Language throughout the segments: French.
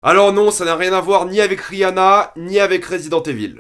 Alors non, ça n'a rien à voir ni avec Rihanna, ni avec Resident Evil.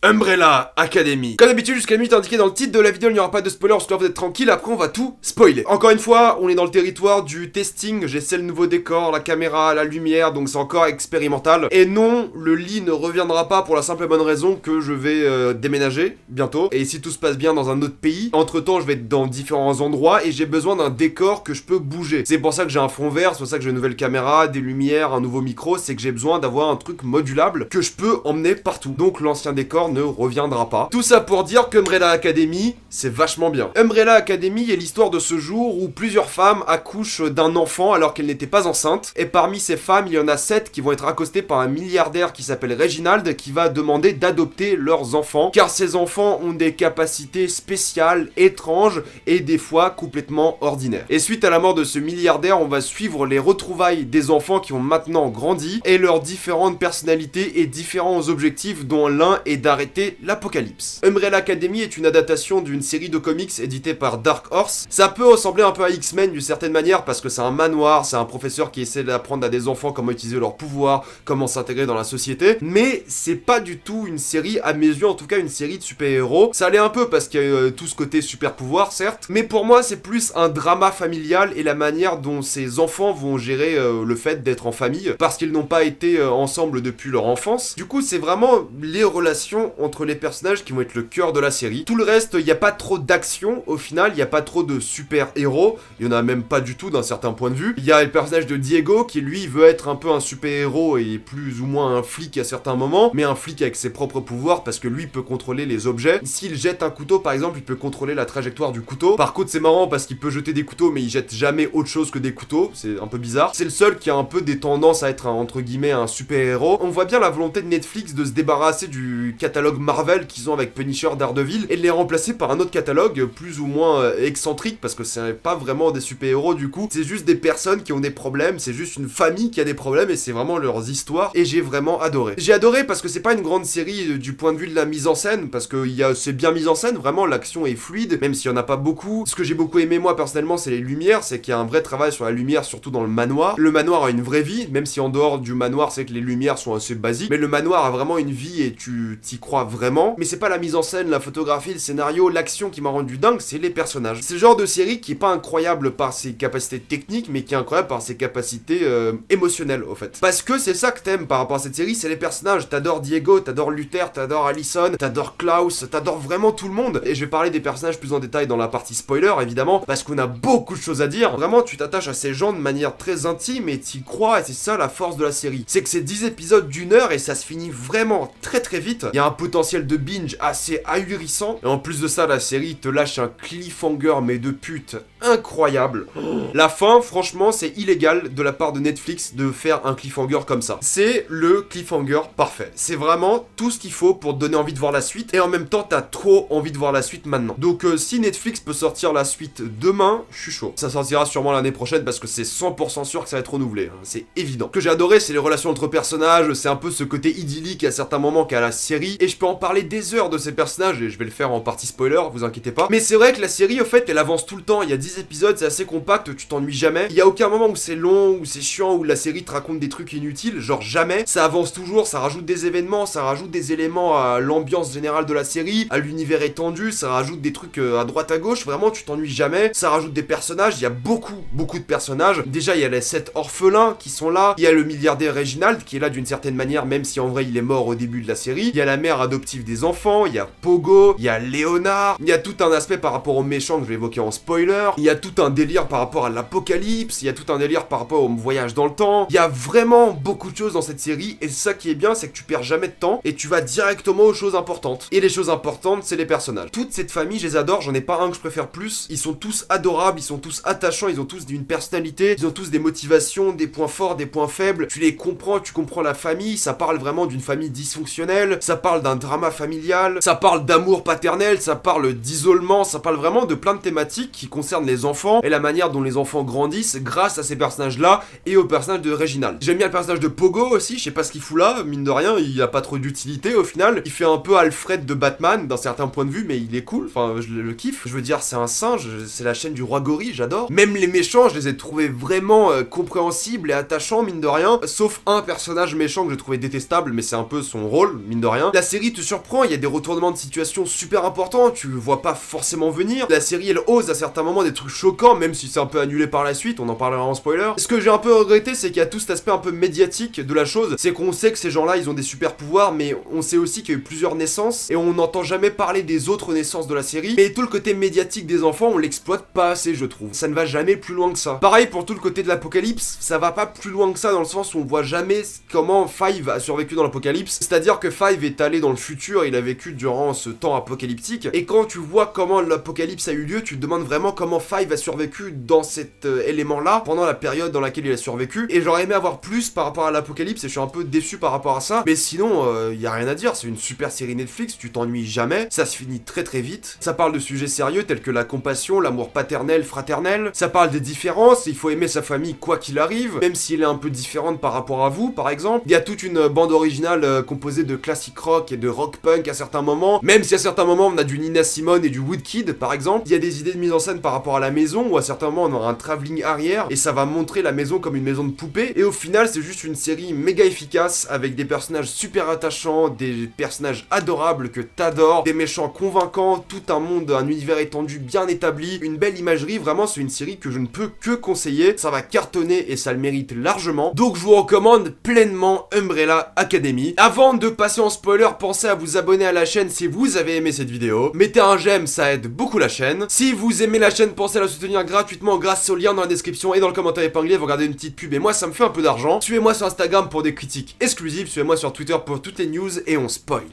Umbrella Academy. Comme d'habitude, jusqu'à la minute indiquée dans le titre de la vidéo, il n'y aura pas de spoiler, parce que là vous êtes tranquille, après on va tout spoiler. Encore une fois, on est dans le territoire du testing, j'essaie le nouveau décor, la caméra, la lumière, donc c'est encore expérimental. Et non, le lit ne reviendra pas pour la simple et bonne raison que je vais déménager bientôt. Et si tout se passe bien dans un autre pays, entre temps je vais être dans différents endroits et j'ai besoin d'un décor que je peux bouger. C'est pour ça que j'ai un fond vert, c'est pour ça que j'ai une nouvelle caméra, des lumières, un nouveau micro, c'est que j'ai besoin d'avoir un truc modulable que je peux emmener partout. Donc l'ancien décor ne reviendra pas. Tout ça pour dire que Umbrella Academy, c'est vachement bien. Umbrella Academy est l'histoire de ce jour où plusieurs femmes accouchent d'un enfant alors qu'elles n'étaient pas enceintes. Et parmi ces femmes, il y en a 7 qui vont être accostées par un milliardaire qui s'appelle Reginald qui va demander d'adopter leurs enfants car ces enfants ont des capacités spéciales, étranges et des fois complètement ordinaires. Et suite à la mort de ce milliardaire, on va suivre les retrouvailles des enfants qui ont maintenant grandi et leurs différentes personnalités et différents objectifs dont l'un est d'arrêter l'apocalypse. Umbrella Academy est une adaptation d'une série de comics éditée par Dark Horse. Ça peut ressembler un peu à X-Men d'une certaine manière parce que c'est un manoir, c'est un professeur qui essaie d'apprendre à des enfants comment utiliser leur pouvoir, comment s'intégrer dans la société, mais c'est pas du tout une série, à mes yeux en tout cas, une série de super-héros. Ça l'est un peu parce qu'il y a tout ce côté super-pouvoir certes, mais pour moi c'est plus un drama familial et la manière dont ces enfants vont gérer le fait d'être en famille parce qu'ils n'ont pas été ensemble depuis leur enfance. Du coup c'est vraiment les relations entre les personnages qui vont être le cœur de la série. Tout le reste, il n'y a pas trop d'action au final, il n'y a pas trop de super-héros, il n'y en a même pas du tout d'un certain point de vue. Il y a le personnage de Diego qui lui veut être un peu un super-héros et plus ou moins un flic à certains moments, mais un flic avec ses propres pouvoirs parce que lui peut contrôler les objets. S'il jette un couteau par exemple, il peut contrôler la trajectoire du couteau. Par contre c'est marrant parce qu'il peut jeter des couteaux mais il jette jamais autre chose que des couteaux, c'est un peu bizarre. C'est le seul qui a un peu des tendances à être entre guillemets un super-héros. On voit bien la volonté de Netflix de se débarrasser du catalogue Marvel qu'ils ont avec Punisher, Daredevil et de les remplacer par un autre catalogue plus ou moins excentrique parce que c'est pas vraiment des super-héros du coup, c'est juste des personnes qui ont des problèmes, c'est juste une famille qui a des problèmes et c'est vraiment leurs histoires et j'ai vraiment adoré. J'ai adoré parce que c'est pas une grande série du point de vue de la mise en scène parce que c'est bien mis en scène, vraiment l'action est fluide même s'il y en a pas beaucoup. Ce que j'ai beaucoup aimé moi personnellement c'est les lumières, c'est qu'il y a un vrai travail sur la lumière surtout dans le manoir. Le manoir a une vraie vie, même si en dehors du manoir c'est que les lumières sont assez basiques, mais le manoir a vraiment une vie et tu t'y crois vraiment. Mais c'est pas la mise en scène, la photographie, le scénario, l'action qui m'a rendu dingue, c'est les personnages. C'est le genre de série qui est pas incroyable par ses capacités techniques, mais qui est incroyable par ses capacités émotionnelles, au fait. Parce que c'est ça que t'aimes par rapport à cette série, c'est les personnages. T'adores Diego, t'adores Luther, t'adores Allison, t'adores Klaus, t'adores vraiment tout le monde. Et je vais parler des personnages plus en détail dans la partie spoiler, évidemment, parce qu'on a beaucoup de choses à dire. Vraiment, tu t'attaches à ces gens de manière très intime et t'y crois, et c'est ça la force de la série. C'est que c'est 10 épisodes d'une heure et ça se finit vraiment très très vite. Il y a un potentiel de binge assez ahurissant. Et en plus de ça, la série te lâche un cliffhanger, mais de pute, incroyable. La fin, franchement, c'est illégal de la part de Netflix de faire un cliffhanger comme ça. C'est le cliffhanger parfait. C'est vraiment tout ce qu'il faut pour te donner envie de voir la suite. Et en même temps, t'as trop envie de voir la suite maintenant. Donc, si Netflix peut sortir la suite demain, je suis chaud. Ça sortira sûrement l'année prochaine parce que c'est 100% sûr que ça va être renouvelé. Hein. C'est évident. Ce que j'ai adoré, c'est les relations entre personnages. C'est un peu ce côté idyllique à certains moments qu'a la série. Et je peux en parler des heures de ces personnages et je vais le faire en partie spoiler, vous inquiétez pas. Mais c'est vrai que la série, au fait, elle avance tout le temps. Il y a 10 épisodes, c'est assez compact, tu t'ennuies jamais. Il y a aucun moment où c'est long, où c'est chiant, où la série te raconte des trucs inutiles, genre jamais. Ça avance toujours, ça rajoute des événements, ça rajoute des éléments à l'ambiance générale de la série, à l'univers étendu, ça rajoute des trucs à droite à gauche, vraiment tu t'ennuies jamais. Ça rajoute des personnages, il y a beaucoup de personnages. Déjà, il y a les 7 orphelins qui sont là, il y a le milliardaire Reginald qui est là d'une certaine manière, même si en vrai il est mort au début de la série. Il y a la mère adoptive des enfants, il y a Pogo, il y a Léonard, il y a tout un aspect par rapport aux méchants que je vais évoquer en spoiler, il y a tout un délire par rapport à l'apocalypse, il y a tout un délire par rapport au voyage dans le temps, il y a vraiment beaucoup de choses dans cette série, et ça qui est bien, c'est que tu perds jamais de temps, et tu vas directement aux choses importantes. Et les choses importantes, c'est les personnages. Toute cette famille, je les adore, j'en ai pas un que je préfère plus, ils sont tous adorables, ils sont tous attachants, ils ont tous une personnalité, ils ont tous des motivations, des points forts, des points faibles, tu les comprends, tu comprends la famille, ça parle vraiment d'une famille dysfonctionnelle, ça parle parle d'un drama familial, ça parle d'amour paternel, ça parle d'isolement, ça parle vraiment de plein de thématiques qui concernent les enfants et la manière dont les enfants grandissent grâce à ces personnages-là et au personnage de Reginald. J'aime bien le personnage de Pogo aussi, je sais pas ce qu'il fout là, mine de rien, il a pas trop d'utilité au final. Il fait un peu Alfred de Batman d'un certain point de vue, mais il est cool, enfin je le kiffe. Je veux dire, c'est un singe, c'est la chaîne du roi gorille, j'adore. Même les méchants, je les ai trouvés vraiment compréhensibles et attachants, mine de rien. Sauf un personnage méchant que je trouvais détestable, mais c'est un peu son rôle, mine de rien. La série te surprend, il y a des retournements de situation super importants, tu le vois pas forcément venir. La série, elle ose à certains moments des trucs choquants, même si c'est un peu annulé par la suite, on en parlera en spoiler. Ce que j'ai un peu regretté, c'est qu'il y a tout cet aspect un peu médiatique de la chose, c'est qu'on sait que ces gens-là, ils ont des super pouvoirs, mais on sait aussi qu'il y a eu plusieurs naissances, et on n'entend jamais parler des autres naissances de la série, mais tout le côté médiatique des enfants, on l'exploite pas assez, je trouve. Ça ne va jamais plus loin que ça. Pareil pour tout le côté de l'apocalypse, ça va pas plus loin que ça dans le sens où on voit jamais comment Five a survécu dans l'apocalypse, c'est-à-dire que Five est allé dans le futur, il a vécu durant ce temps apocalyptique, et quand tu vois comment l'apocalypse a eu lieu, tu te demandes vraiment comment Five a survécu dans cet élément-là, pendant la période dans laquelle il a survécu, et j'aurais aimé avoir plus par rapport à l'apocalypse, et je suis un peu déçu par rapport à ça, mais sinon, y a rien à dire, c'est une super série Netflix, tu t'ennuies jamais, ça se finit très très vite, ça parle de sujets sérieux tels que la compassion, l'amour paternel, fraternel, ça parle des différences, il faut aimer sa famille quoi qu'il arrive, même si elle est un peu différente par rapport à vous, par exemple. Il y a toute une bande originale composée de classic rock et de rock punk à certains moments, même si à certains moments on a du Nina Simone et du Woodkid, par exemple. Il y a des idées de mise en scène par rapport à la maison, où à certains moments on aura un travelling arrière, et ça va montrer la maison comme une maison de poupée, et au final c'est juste une série méga efficace, avec des personnages super attachants, des personnages adorables que t'adores, des méchants convaincants, tout un monde, un univers étendu bien établi, une belle imagerie, vraiment c'est une série que je ne peux que conseiller, ça va cartonner et ça le mérite largement, donc je vous recommande pleinement Umbrella Academy. Avant de passer en spoiler, pensez à vous abonner à la chaîne si vous avez aimé cette vidéo, mettez un j'aime, ça aide beaucoup la chaîne. Si vous aimez la chaîne, pensez à la soutenir gratuitement grâce au lien dans la description et dans le commentaire épinglé, vous regardez une petite pub et moi ça me fait un peu d'argent. Suivez-moi sur Instagram pour des critiques exclusives, suivez-moi sur Twitter pour toutes les news et on spoil.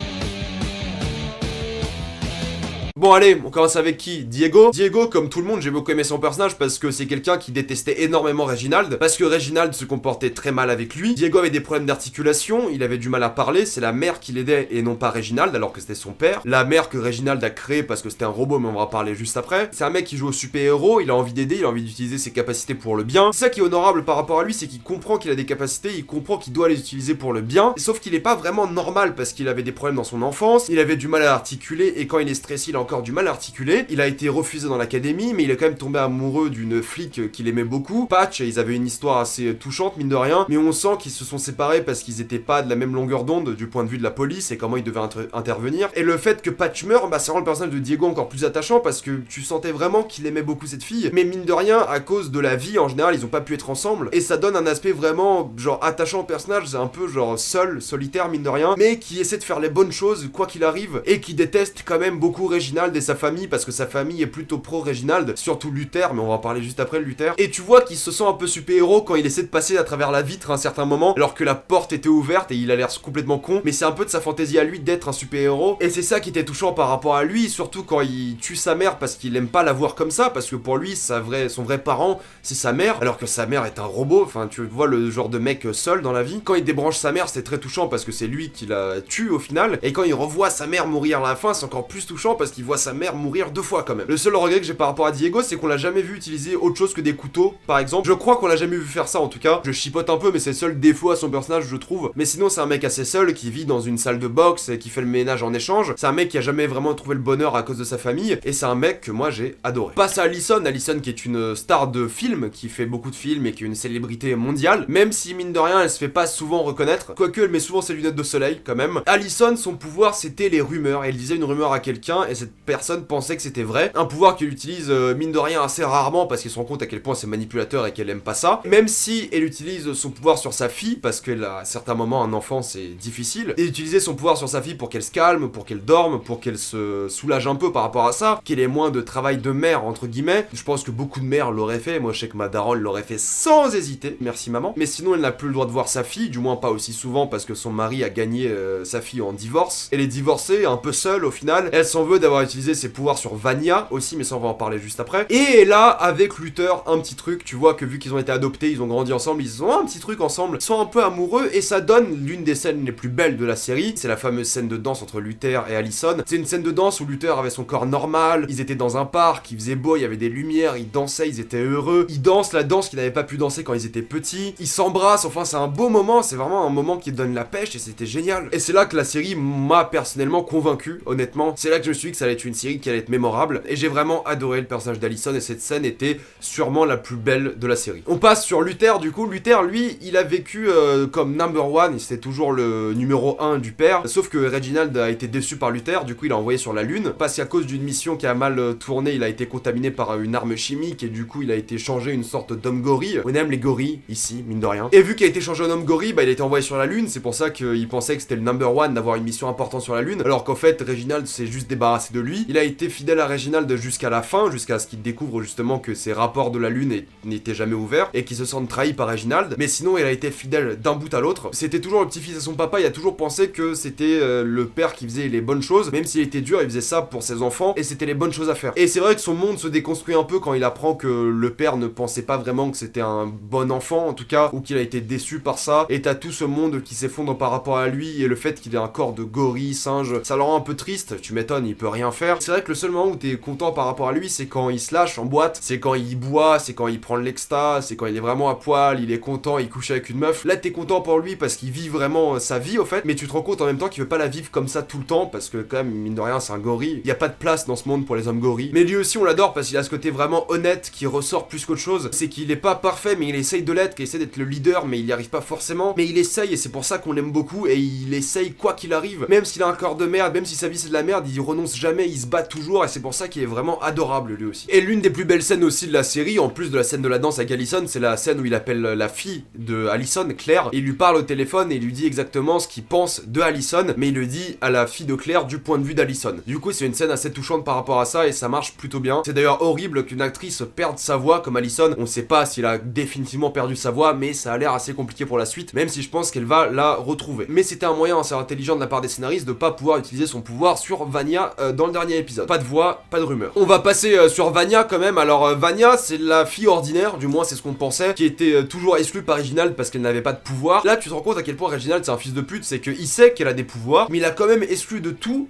Bon allez, on commence avec qui? Diego. Diego, comme tout le monde, j'ai beaucoup aimé son personnage parce que c'est quelqu'un qui détestait énormément Reginald, parce que Reginald se comportait très mal avec lui. Diego avait des problèmes d'articulation, il avait du mal à parler, c'est la mère qui l'aidait et non pas Reginald, alors que c'était son père. La mère que Reginald a créée parce que c'était un robot, mais on va en parler juste après. C'est un mec qui joue au super-héros, il a envie d'aider, il a envie d'utiliser ses capacités pour le bien. C'est ça qui est honorable par rapport à lui, c'est qu'il comprend qu'il a des capacités, il comprend qu'il doit les utiliser pour le bien, sauf qu'il est pas vraiment normal parce qu'il avait des problèmes dans son enfance, il avait du mal à articuler et quand il est stressé, il a encore du mal à articuler. Il a été refusé dans l'académie, mais il est quand même tombé amoureux d'une flic qu'il aimait beaucoup. Patch, ils avaient une histoire assez touchante, mine de rien, mais on sent qu'ils se sont séparés parce qu'ils étaient pas de la même longueur d'onde du point de vue de la police et comment ils devaient intervenir. Et le fait que Patch meurt, bah ça rend le personnage de Diego encore plus attachant parce que tu sentais vraiment qu'il aimait beaucoup cette fille, mais mine de rien, à cause de la vie en général, ils ont pas pu être ensemble, et ça donne un aspect vraiment genre attachant au personnage, c'est un peu genre seul, solitaire mine de rien, mais qui essaie de faire les bonnes choses quoi qu'il arrive, et qui déteste quand même beaucoup Reginald et sa famille, parce que sa famille est plutôt pro-Reginald, surtout Luther, mais on va en parler juste après Luther. Et tu vois qu'il se sent un peu super-héros quand il essaie de passer à travers la vitre à un certain moment, alors que la porte était ouverte et il a l'air complètement con, mais c'est un peu de sa fantaisie à lui d'être un super-héros, et c'est ça qui était touchant par rapport à lui, surtout quand il tue sa mère parce qu'il aime pas la voir comme ça, parce que pour lui, son vrai parent, c'est sa mère, alors que sa mère est un robot, enfin tu vois le genre de mec seul dans la vie. Quand il débranche sa mère, c'est très touchant parce que c'est lui qui la tue au final, et quand il revoit sa mère mourir à la fin, c'est encore plus touchant parce qu'il voit sa mère mourir 2 fois quand même. Le seul regret que j'ai par rapport à Diego, c'est qu'on l'a jamais vu utiliser autre chose que des couteaux, par exemple. Je crois qu'on l'a jamais vu faire ça en tout cas. Je chipote un peu, mais c'est le seul défaut à son personnage, je trouve. Mais sinon, c'est un mec assez seul qui vit dans une salle de boxe et qui fait le ménage en échange. C'est un mec qui a jamais vraiment trouvé le bonheur à cause de sa famille, et c'est un mec que moi j'ai adoré. Passe à Allison. Allison qui est une star de film, qui fait beaucoup de films et qui est une célébrité mondiale, même si mine de rien, elle se fait pas souvent reconnaître. Quoique, elle met souvent ses lunettes de soleil quand même. Allison, son pouvoir, c'était les rumeurs. Elle disait une rumeur à quelqu'un et cette personne pensait que c'était vrai. Un pouvoir qu'elle utilise mine de rien assez rarement parce qu'elle se rend compte à quel point c'est manipulateur et qu'elle aime pas ça. Même si elle utilise son pouvoir sur sa fille, parce qu'elle a à certains moments un enfant c'est difficile, et utiliser son pouvoir sur sa fille pour qu'elle se calme, pour qu'elle dorme, pour qu'elle se soulage un peu par rapport à ça, qu'elle ait moins de travail de mère entre guillemets. Je pense que beaucoup de mères l'auraient fait, moi je sais que ma daronne l'aurait fait sans hésiter, merci maman. Mais sinon elle n'a plus le droit de voir sa fille, du moins pas aussi souvent parce que son mari a gagné sa fille en divorce. Elle est divorcée, un peu seule au final, elle s'en veut d'avoir utiliser ses pouvoirs sur Vanya aussi, mais ça on va en parler juste après. Et là, avec Luther, un petit truc, tu vois que vu qu'ils ont été adoptés, ils ont grandi ensemble, ils ont un petit truc ensemble, ils sont un peu amoureux, et ça donne l'une des scènes les plus belles de la série. C'est la fameuse scène de danse entre Luther et Allison. C'est une scène de danse où Luther avait son corps normal, ils étaient dans un parc, il faisait beau, il y avait des lumières, ils dansaient, ils étaient heureux, ils dansent la danse qu'ils n'avaient pas pu danser quand ils étaient petits, ils s'embrassent, enfin c'est un beau moment, c'est vraiment un moment qui donne la pêche, et c'était génial. Et c'est là que la série m'a personnellement convaincu, honnêtement. C'est là que je me suis dit que ça allait être une série qui allait être mémorable, et j'ai vraiment adoré le personnage d'Allison, et cette scène était sûrement la plus belle de la série. On passe sur Luther, du coup. Luther, lui, il a vécu comme number one, c'était toujours le numéro 1 du père, sauf que Reginald a été déçu par Luther, du coup il a envoyé sur la lune, parce qu'à cause d'une mission qui a mal tourné, il a été contaminé par une arme chimique, et du coup il a été changé une sorte d'homme gorille. On aime les gorilles, ici, mine de rien. Et vu qu'il a été changé en homme gorille, bah il a été envoyé sur la lune, c'est pour ça qu'il pensait que c'était le number one d'avoir une mission importante sur la lune, alors qu'en fait Reginald s'est juste débarrassé de lui. Il a été fidèle à Reginald jusqu'à la fin, jusqu'à ce qu'il découvre justement que ses rapports de la lune n'étaient jamais ouverts, et qu'il se sente trahi par Reginald, mais sinon il a été fidèle d'un bout à l'autre. C'était toujours le petit-fils de son papa, il a toujours pensé que c'était le père qui faisait les bonnes choses, même s'il était dur, il faisait ça pour ses enfants, et c'était les bonnes choses à faire. Et c'est vrai que son monde se déconstruit un peu quand il apprend que le père ne pensait pas vraiment que c'était un bon enfant, en tout cas, ou qu'il a été déçu par ça, et t'as tout ce monde qui s'effondre par rapport à lui, et le fait qu'il ait un corps de gorille, singe, ça le rend un peu triste, tu m'étonnes, il peut rien faire. C'est vrai que le seul moment où t'es content par rapport à lui, c'est quand il se lâche en boîte, c'est quand il boit, c'est quand il prend l'extase, c'est quand il est vraiment à poil, il est content, il couche avec une meuf. Là t'es content pour lui parce qu'il vit vraiment sa vie au fait, mais tu te rends compte en même temps qu'il veut pas la vivre comme ça tout le temps, parce que quand même, mine de rien, c'est un gorille, il y a pas de place dans ce monde pour les hommes gorilles. Mais lui aussi on l'adore parce qu'il a ce côté vraiment honnête qui ressort plus qu'autre chose, c'est qu'il est pas parfait mais il essaye de l'être, qu'il essaie d'être le leader mais il y arrive pas forcément, mais il essaye et c'est pour ça qu'on l'aime beaucoup, et il essaye quoi qu'il arrive, même s'il a un corps de merde, même si sa vie c'est de la merde, il renonce jamais, il se bat toujours, et c'est pour ça qu'il est vraiment adorable lui aussi. Et l'une des plus belles scènes aussi de la série, en plus de la scène de la danse avec Allison, c'est la scène où il appelle la fille de Allison, Claire, et il lui parle au téléphone et il lui dit exactement ce qu'il pense de Allison, mais il le dit à la fille de Claire du point de vue d'Allison. Du coup c'est une scène assez touchante par rapport à ça et ça marche plutôt bien. C'est d'ailleurs horrible qu'une actrice perde sa voix comme Allison, on sait pas s'il a définitivement perdu sa voix, mais ça a l'air assez compliqué pour la suite, même si je pense qu'elle va la retrouver. Mais c'était un moyen assez intelligent de la part des scénaristes de pas pouvoir utiliser son pouvoir sur Vanya dans le dernier épisode. Pas de voix, pas de rumeur. On va passer sur Vanya quand même. Alors Vanya, c'est la fille ordinaire, du moins c'est ce qu'on pensait, qui était toujours exclue par Reginald parce qu'elle n'avait pas de pouvoir. Là tu te rends compte à quel point Reginald c'est un fils de pute, c'est qu'il sait qu'elle a des pouvoirs, mais il a quand même exclu de tout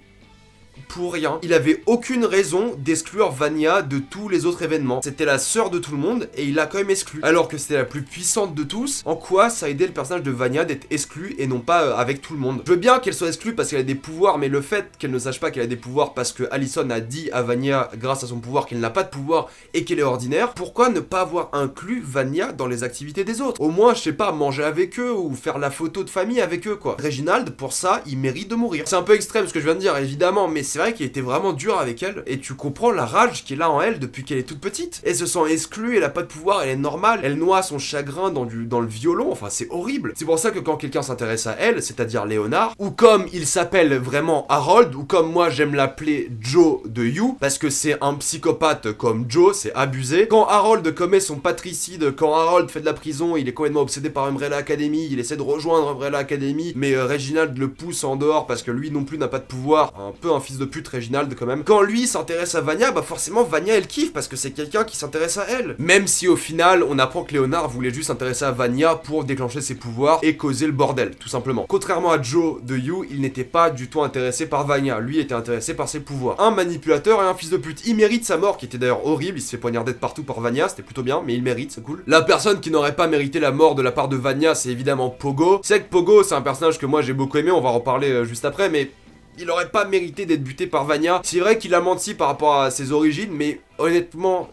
pour rien. Il avait aucune raison d'exclure Vanya de tous les autres événements. C'était la sœur de tout le monde et il l'a quand même exclue. Alors que c'était la plus puissante de tous, en quoi ça a aidé le personnage de Vanya d'être exclu et non pas avec tout le monde? Je veux bien qu'elle soit exclue parce qu'elle a des pouvoirs, mais le fait qu'elle ne sache pas qu'elle a des pouvoirs parce que Allison a dit à Vanya, grâce à son pouvoir, qu'elle n'a pas de pouvoir et qu'elle est ordinaire, pourquoi ne pas avoir inclus Vanya dans les activités des autres? Au moins, je sais pas, manger avec eux ou faire la photo de famille avec eux, quoi. Reginald, pour ça, il mérite de mourir. C'est un peu extrême ce que je viens de dire, évidemment, mais c'est vrai qu'il était vraiment dur avec elle, et tu comprends la rage qu'il a en elle depuis qu'elle est toute petite. Elle se sent exclue, elle a pas de pouvoir, elle est normale, elle noie son chagrin dans le violon, enfin c'est horrible. C'est pour ça que quand quelqu'un s'intéresse à elle, c'est-à-dire Léonard, ou comme il s'appelle vraiment Harold, ou comme moi j'aime l'appeler Joe de You, parce que c'est un psychopathe comme Joe, c'est abusé. Quand Harold commet son patricide, quand Harold fait de la prison, il est complètement obsédé par Umbrella Academy, il essaie de rejoindre Umbrella Academy, mais Reginald le pousse en dehors parce que lui non plus n'a pas de pouvoir, un peu un fils de pute Reginald quand même. Quand lui s'intéresse à Vanya, bah forcément Vanya elle kiffe parce que c'est quelqu'un qui s'intéresse à elle. Même si au final on apprend que Léonard voulait juste s'intéresser à Vanya pour déclencher ses pouvoirs et causer le bordel, tout simplement. Contrairement à Joe de You, il n'était pas du tout intéressé par Vanya, lui était intéressé par ses pouvoirs. Un manipulateur et un fils de pute. Il mérite sa mort qui était d'ailleurs horrible, il se fait poignarder de partout par Vanya, c'était plutôt bien, mais il mérite, c'est cool. La personne qui n'aurait pas mérité la mort de la part de Vanya, c'est évidemment Pogo. C'est que Pogo, c'est un personnage que moi j'ai beaucoup aimé, on va en reparler juste après, mais il aurait pas mérité d'être buté par Vanya. C'est vrai qu'il a menti par rapport à ses origines, mais honnêtement,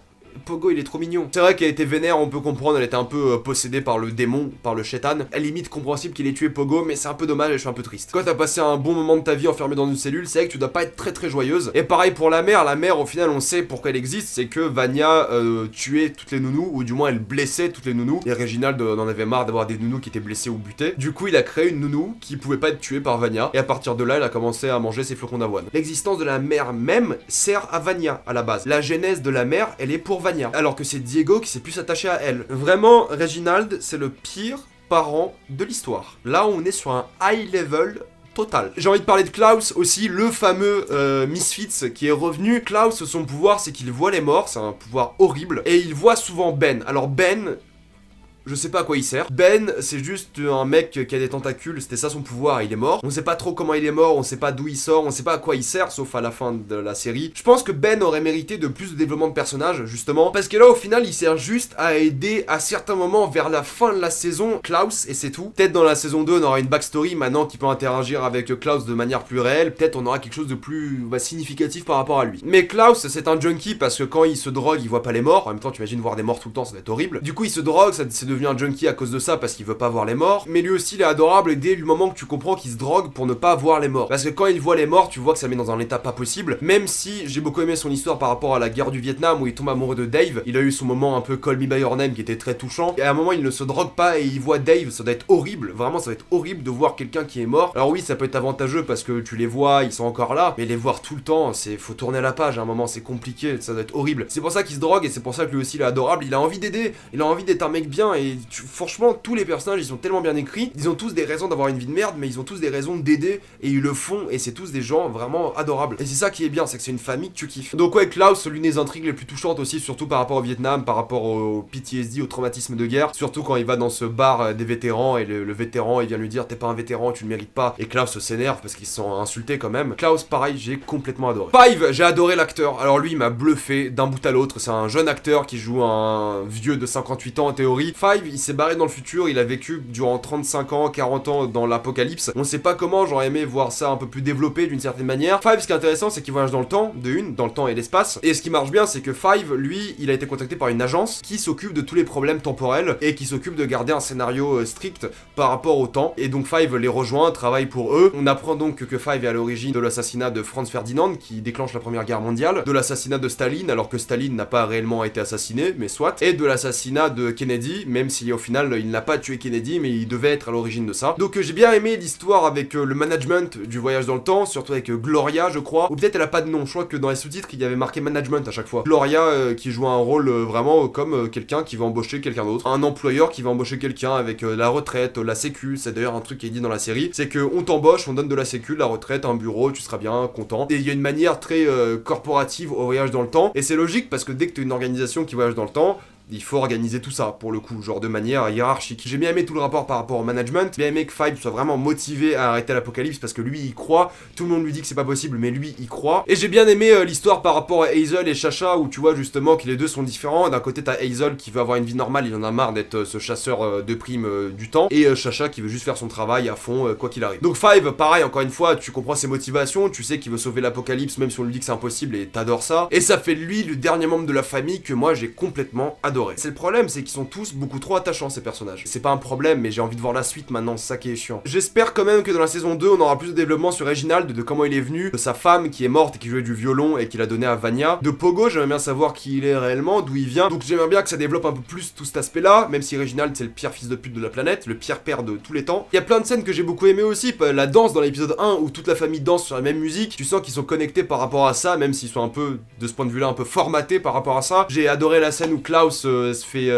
Pogo il est trop mignon. C'est vrai qu'elle était vénère, on peut comprendre, elle était un peu possédée par le démon, par le shaitan. À la limite compréhensible qu'il ait tué Pogo, mais c'est un peu dommage et je suis un peu triste. Quand t'as passé un bon moment de ta vie enfermé dans une cellule, c'est vrai que tu dois pas être très joyeuse. Et pareil pour la mère au final on sait pourquoi elle existe, c'est que Vanya tuait toutes les nounous, ou du moins elle blessait toutes les nounous. Et Reginald en avait marre d'avoir des nounous qui étaient blessés ou butés. Du coup il a créé une nounou qui pouvait pas être tuée par Vanya, et à partir de là elle a commencé à manger ses flocons d'avoine. L'existence de la mère même sert à Vanya à la base. La genèse de la mère, elle est pour Vanya, alors que c'est Diego qui s'est plus attaché à elle. Vraiment, Reginald, c'est le pire parent de l'histoire. Là, on est sur un high level total. J'ai envie de parler de Klaus aussi, le fameux Misfits qui est revenu. Klaus, son pouvoir, c'est qu'il voit les morts, c'est un pouvoir horrible, et il voit souvent Ben. Alors Ben, je sais pas à quoi il sert. Ben, c'est juste un mec qui a des tentacules, c'était ça son pouvoir, il est mort. On sait pas trop comment il est mort, on sait pas d'où il sort, on sait pas à quoi il sert, sauf à la fin de la série. Je pense que Ben aurait mérité de plus de développement de personnage, justement, parce que là, au final, il sert juste à aider à certains moments vers la fin de la saison Klaus, et c'est tout. Peut-être dans la saison 2, on aura une backstory maintenant qui peut interagir avec Klaus de manière plus réelle. Peut-être on aura quelque chose de plus significatif par rapport à lui. Mais Klaus, c'est un junkie parce que quand il se drogue, il voit pas les morts. En même temps, tu imagines voir des morts tout le temps, ça va être horrible. Du coup, il se drogue, c'est devenu un junkie à cause de ça parce qu'il veut pas voir les morts. Mais lui aussi, il est adorable et dès le moment que tu comprends qu'il se drogue pour ne pas voir les morts. Parce que quand il voit les morts, tu vois que ça met dans un état pas possible. Même si j'ai beaucoup aimé son histoire par rapport à la guerre du Vietnam où il tombe amoureux de Dave, il a eu son moment un peu Call Me By Your Name qui était très touchant. Et à un moment, il ne se drogue pas et il voit Dave, ça doit être horrible. Vraiment, ça va être horrible de voir quelqu'un qui est mort. Alors oui, ça peut être avantageux parce que tu les vois, ils sont encore là. Mais les voir tout le temps, faut tourner la page à un moment, c'est compliqué, ça doit être horrible. C'est pour ça qu'il se drogue et c'est pour ça que lui aussi il est adorable. Il a envie d'aider, il a envie d'être un mec bien et franchement, tous les personnages ils sont tellement bien écrits. Ils ont tous des raisons d'avoir une vie de merde, mais ils ont tous des raisons d'aider et ils le font et c'est tous des gens vraiment adorables. Et c'est ça qui est bien, c'est que c'est une famille que tu kiffes. Donc ouais, Klaus, l'une des intrigues les plus touchantes aussi, surtout par rapport au Vietnam, par rapport au PTSD, au traumatisme de guerre. Surtout quand il va dans ce bar des vétérans et le vétéran il vient lui dire t'es pas un vétéran, tu le mérites pas. Et Klaus s'énerve parce qu'ils se sont insultés quand même. Klaus, pareil, j'ai complètement adoré. Five, j'ai adoré l'acteur. Alors lui, il m'a bluffé d'un bout à l'autre. C'est un jeune acteur qui joue un vieux de 58 ans en théorie. Five, il s'est barré dans le futur, il a vécu durant 35 ans, 40 ans dans l'apocalypse. On sait pas comment, j'aurais aimé voir ça un peu plus développé d'une certaine manière. Five, ce qui est intéressant, c'est qu'il voyage dans le temps, dans le temps et l'espace. Et ce qui marche bien, c'est que Five, lui, il a été contacté par une agence qui s'occupe de tous les problèmes temporels et qui s'occupe de garder un scénario strict par rapport au temps. Et donc Five les rejoint, travaille pour eux. On apprend donc que Five est à l'origine de l'assassinat de Franz Ferdinand qui déclenche la Première Guerre mondiale, de l'assassinat de Staline alors que Staline n'a pas réellement été assassiné, mais soit, et de l'assassinat de Kennedy, même si au final il n'a pas tué Kennedy, mais il devait être à l'origine de ça. Donc j'ai bien aimé l'histoire avec le management du voyage dans le temps, surtout avec Gloria je crois, ou peut-être elle a pas de nom, je crois que dans les sous-titres il y avait marqué management à chaque fois. Gloria qui joue un rôle vraiment comme quelqu'un qui va embaucher quelqu'un d'autre, un employeur qui va embaucher quelqu'un avec la retraite, la sécu, c'est d'ailleurs un truc qui est dit dans la série, c'est que on t'embauche, on donne de la sécu, la retraite, un bureau, tu seras bien content. Et il y a une manière très corporative au voyage dans le temps, et c'est logique parce que dès que tu as une organisation qui voyage dans le temps, il faut organiser tout ça, pour le coup, genre de manière hiérarchique. J'ai bien aimé tout le rapport par rapport au management, j'ai bien aimé que Five soit vraiment motivé à arrêter l'apocalypse parce que lui, il croit, tout le monde lui dit que c'est pas possible, mais lui, il croit. Et j'ai bien aimé l'histoire par rapport à Hazel et Chacha, où tu vois justement que les deux sont différents. D'un côté, t'as Hazel qui veut avoir une vie normale, il en a marre d'être ce chasseur de primes du temps, et Chacha qui veut juste faire son travail à fond, quoi qu'il arrive. Donc Five, pareil, encore une fois, tu comprends ses motivations, tu sais qu'il veut sauver l'apocalypse, même si on lui dit que c'est impossible, et t'adores ça. Et ça fait de lui le dernier membre de la famille que moi, j'ai complètement adoré. C'est le problème, c'est qu'ils sont tous beaucoup trop attachants ces personnages. C'est pas un problème, mais j'ai envie de voir la suite maintenant, c'est ça qui est chiant. J'espère quand même que dans la saison 2, on aura plus de développement sur Reginald, de comment il est venu, de sa femme qui est morte et qui jouait du violon et qu'il a donné à Vanya. De Pogo, j'aimerais bien savoir qui il est réellement, d'où il vient. Donc j'aimerais bien que ça développe un peu plus tout cet aspect-là, même si Reginald c'est le pire fils de pute de la planète, le pire père de tous les temps. Il y a plein de scènes que j'ai beaucoup aimé aussi, la danse dans l'épisode 1 où toute la famille danse sur la même musique. Tu sens qu'ils sont connectés par rapport à ça, même s'ils sont un peu, de ce point de vue-là, un peu formatés par rapport à ça. J'ai adoré la scène où Klaus se fait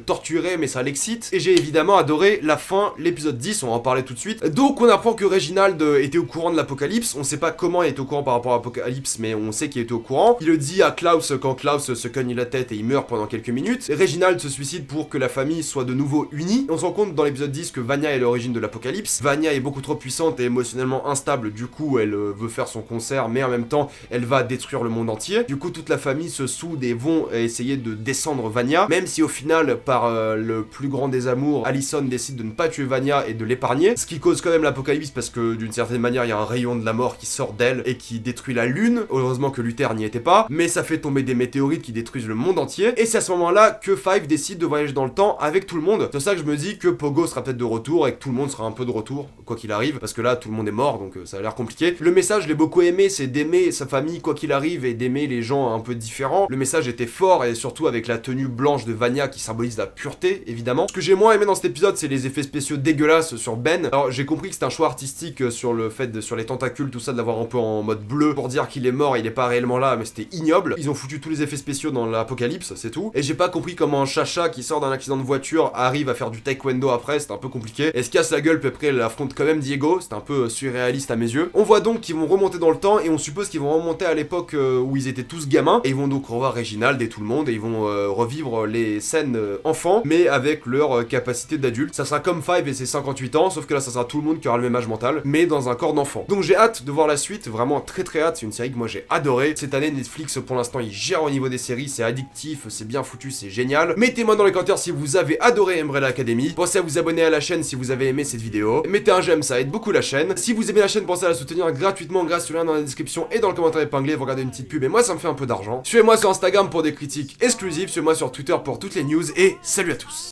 torturé, mais ça l'excite. Et j'ai évidemment adoré la fin, l'épisode 10, on va en parler tout de suite. Donc on apprend que Reginald était au courant de l'apocalypse. On sait pas comment il est au courant par rapport à l'apocalypse, mais on sait qu'il était au courant. Il le dit à Klaus quand Klaus se cogne la tête et il meurt pendant quelques minutes. Et Reginald se suicide pour que la famille soit de nouveau unie. On se rend compte dans l'épisode 10 que Vanya est l'origine de l'apocalypse. Vanya est beaucoup trop puissante et émotionnellement instable, du coup elle veut faire son concert, mais en même temps elle va détruire le monde entier. Du coup toute la famille se soude et vont essayer de descendre Vanya, même si au final par le plus grand des amours, Allison décide de ne pas tuer Vanya et de l'épargner, ce qui cause quand même l'apocalypse parce que d'une certaine manière il y a un rayon de la mort qui sort d'elle et qui détruit la lune. Heureusement que Luther n'y était pas, mais ça fait tomber des météorites qui détruisent le monde entier, et c'est à ce moment-là que Five décide de voyager dans le temps avec tout le monde. C'est ça que je me dis que Pogo sera peut-être de retour et que tout le monde sera un peu de retour, quoi qu'il arrive, parce que là tout le monde est mort donc ça a l'air compliqué. Le message, je l'ai beaucoup aimé, c'est d'aimer sa famille quoi qu'il arrive et d'aimer les gens un peu différents. Le message était fort et surtout avec la tenue blanche de Vanya qui symbolise la pureté, évidemment. Ce que j'ai moins aimé dans cet épisode, c'est les effets spéciaux dégueulasses sur Ben. Alors j'ai compris que c'était un choix artistique sur le fait sur les tentacules, tout ça, de l'avoir un peu en mode bleu pour dire qu'il est mort, il est pas réellement là, mais c'était ignoble. Ils ont foutu tous les effets spéciaux dans l'apocalypse, c'est tout. Et j'ai pas compris comment un chacha qui sort d'un accident de voiture arrive à faire du taekwondo après, c'était un peu compliqué. Elle se casse la gueule, puis après elle affronte quand même Diego, c'était un peu surréaliste à mes yeux. On voit donc qu'ils vont remonter dans le temps et on suppose qu'ils vont remonter à l'époque où ils étaient tous gamins, et ils vont donc revoir Reginald et tout le monde, et ils vont revivre les scènes enfants, mais avec leur capacité d'adulte. Ça sera comme Five et ses 58 ans, sauf que là ça sera tout le monde qui aura le même âge mental, mais dans un corps d'enfant. Donc j'ai hâte de voir la suite, vraiment très très hâte, c'est une série que moi j'ai adoré. Cette année Netflix pour l'instant il gère au niveau des séries, c'est addictif, c'est bien foutu, c'est génial. Mettez-moi dans les commentaires si vous avez adoré Umbrella Academy, pensez à vous abonner à la chaîne si vous avez aimé cette vidéo, mettez un j'aime, ça aide beaucoup la chaîne. Si vous aimez la chaîne, pensez à la soutenir gratuitement grâce au lien dans la description et dans le commentaire épinglé, vous regardez une petite pub et moi ça me fait un peu d'argent. Suivez-moi sur Instagram pour des critiques exclusives, suivez-moi sur Twitter pour toutes les news et salut à tous.